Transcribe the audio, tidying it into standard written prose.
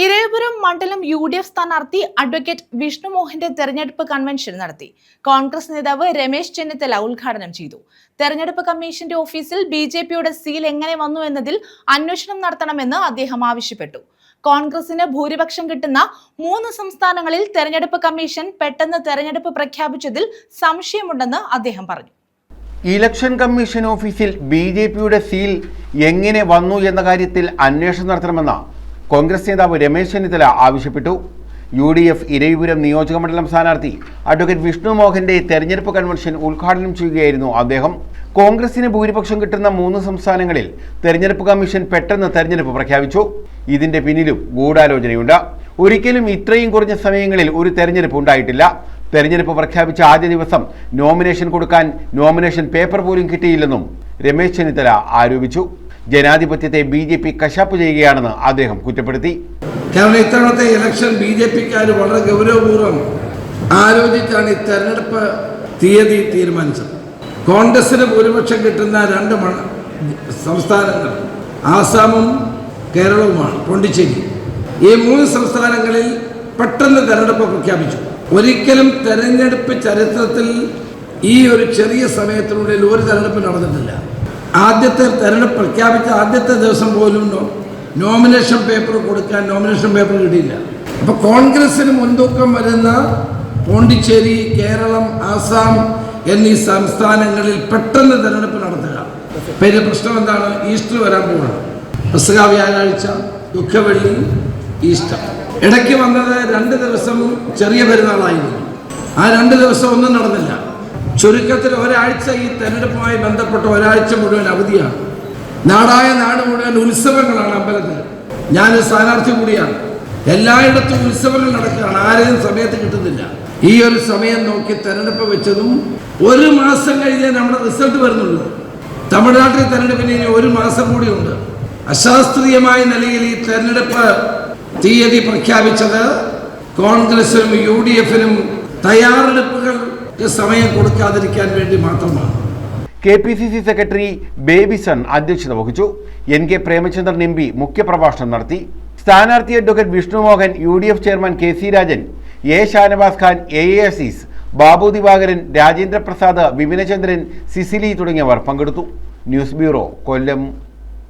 ഇരവിപുരം മണ്ഡലം UDF സ്ഥാനാർത്ഥി advocate Vishnu മോഹന്റെ തെരഞ്ഞെടുപ്പ് കൺവെൻഷൻ നടത്തി. കോൺഗ്രസ് നേതാവ് രമേശ് ചെന്നിത്തല ഉദ്ഘാടനം ചെയ്തു. തെരഞ്ഞെടുപ്പ് കമ്മീഷന്റെ ഓഫീസിൽ BJPയുടെ സീൽ എങ്ങനെ വന്നു എന്നതിൽ അന്വേഷണം നടത്തണമെന്ന് അദ്ദേഹം ആവശ്യപ്പെട്ടു. കോൺഗ്രസിന് ഭൂരിപക്ഷം കിട്ടുന്ന 3 സംസ്ഥാനങ്ങളിൽ തെരഞ്ഞെടുപ്പ് കമ്മീഷൻ പെട്ടെന്ന് തെരഞ്ഞെടുപ്പ് പ്രഖ്യാപിച്ചതിൽ സംശയമുണ്ടെന്ന് അദ്ദേഹം പറഞ്ഞു. ഇലക്ഷൻ കമ്മീഷൻ ഓഫീസിൽ BJPയുടെ സീൽ എങ്ങനെ വന്നു എന്ന കാര്യത്തിൽ അന്വേഷണം നടത്തണമെന്ന് കോൺഗ്രസ് നേതാവ് രമേശ് ചെന്നിത്തല ആവശ്യപ്പെട്ടു. UDF ഇരവിപുരം നിയോജകമണ്ഡലം സ്ഥാനാർത്ഥി അഡ്വക്കേറ്റ് വിഷ്ണു മോഹന്റെ തെരഞ്ഞെടുപ്പ് കൺവെൻഷൻ ഉദ്ഘാടനം ചെയ്യുകയായിരുന്നു അദ്ദേഹം. കോൺഗ്രസിന് ഭൂരിപക്ഷം കിട്ടുന്ന 3 സംസ്ഥാനങ്ങളിൽ തെരഞ്ഞെടുപ്പ് കമ്മീഷൻ പെട്ടെന്ന് തെരഞ്ഞെടുപ്പ് പ്രഖ്യാപിച്ചു. ഇതിന്റെ പിന്നിലും ഗൂഢാലോചനയുണ്ട്. ഒരിക്കലും ഇത്രയും കുറഞ്ഞ സമയങ്ങളിൽ ഒരു തെരഞ്ഞെടുപ്പ് ഉണ്ടായിട്ടില്ല. തെരഞ്ഞെടുപ്പ് പ്രഖ്യാപിച്ച ആദ്യ ദിവസം നോമിനേഷൻ കൊടുക്കാൻ നോമിനേഷൻ പേപ്പർ പോലും കിട്ടിയില്ലെന്നും രമേശ് ചെന്നിത്തല ആരോപിച്ചു. ജനാധിപത്യത്തെ BJP കശാപ്പ് ചെയ്യുകയാണെന്ന് അദ്ദേഹം കുറ്റപ്പെടുത്തി. കാരണം ഇത്തവണത്തെ ഇലക്ഷൻ BJPക്കാർ വളരെ ഗൗരവപൂർവ്വം ആലോചിച്ചാണ് ഈ തെരഞ്ഞെടുപ്പ് തീയതി തീരുമാനിച്ചത്. കോൺഗ്രസിന് ഭൂരിപക്ഷം കിട്ടുന്ന 2 സംസ്ഥാനങ്ങൾ ആസാമും കേരളവുമാണ്, പോണ്ടിച്ചേരി. ഈ 3 സംസ്ഥാനങ്ങളിൽ പെട്ടെന്ന് തെരഞ്ഞെടുപ്പ് പ്രഖ്യാപിച്ചു. ഒരിക്കലും തെരഞ്ഞെടുപ്പ് ചരിത്രത്തിൽ ഈ ഒരു ചെറിയ സമയത്തിനുള്ളിൽ ഒരു തെരഞ്ഞെടുപ്പ് നടന്നിട്ടില്ല. ആദ്യത്തെ തെരഞ്ഞെടുപ്പ് പ്രഖ്യാപിച്ച ആദ്യത്തെ ദിവസം പോലും നോമിനേഷൻ പേപ്പർ കൊടുക്കാൻ നോമിനേഷൻ പേപ്പർ കിട്ടിയില്ല. അപ്പോൾ കോൺഗ്രസിന് മുൻതൂക്കം വരുന്ന പോണ്ടിച്ചേരി, കേരളം, ആസാം എന്നീ സംസ്ഥാനങ്ങളിൽ പെട്ടെന്ന് തെരഞ്ഞെടുപ്പ് നടത്തുക. പിന്നെ പ്രശ്നം എന്താണ്? ഈസ്റ്റർ വരാൻ പോവുകയാണ്. പെസഹ വ്യാഴാഴ്ച, ദുഃഖവെള്ളി, ഈസ്റ്റർ. ഇടയ്ക്ക് വന്നത് 2 ദിവസം ചെറിയ പെരുന്നാളായിരുന്നു. ആ 2 ദിവസം ഒന്നും നടന്നില്ല. ചുരുക്കത്തിൽ ഒരാഴ്ച ഈ തെരഞ്ഞെടുപ്പുമായി ബന്ധപ്പെട്ട ഒരാഴ്ച മുഴുവൻ അവധിയാണ്. നാടായ നാട് മുഴുവൻ ഉത്സവങ്ങളാണ്. അമ്പലത്തിൽ ഞാൻ സ്ഥാനാർത്ഥി കൂടിയാണ്. എല്ലായിടത്തും ഉത്സവങ്ങൾ നടക്കുകയാണ്. ആരെയും സമയത്ത് കിട്ടുന്നില്ല. ഈ ഒരു സമയം നോക്കി തെരഞ്ഞെടുപ്പ് വെച്ചതും 1 മാസം കഴിഞ്ഞേ നമ്മുടെ റിസൾട്ട് വരുന്നുള്ളൂ. തമിഴ്നാട്ടിൽ തെരഞ്ഞെടുപ്പിന് ഇനി 1 മാസം കൂടിയുണ്ട്. അശാസ്ത്രീയമായ നിലയിൽ ഈ തെരഞ്ഞെടുപ്പ് തീയതി പ്രഖ്യാപിച്ചത് കോൺഗ്രസിനും UDFനും തയ്യാറെടുപ്പുകൾ സമയം കൊടുക്കാതിരിക്കാൻ വേണ്ടി മാത്രമാണ്. KPCC സെക്രട്ടറി ബേബിസൺ അധ്യക്ഷത വഹിച്ചു. NK പ്രേമചന്ദ്രൻ MP മുഖ്യപ്രഭാഷണം നടത്തി. സ്ഥാനാർത്ഥി advocate Vishnu Mohan, UDF chairman KC Rajan, A Shanavas Khan, AASIS, Babu Divakaran, Rajendra Prasad, Vipinachandran, Cicily തുടങ്ങിയവർ പങ്കെടുത്തു. ന്യൂസ് ബ്യൂറോ, കൊല്ലം.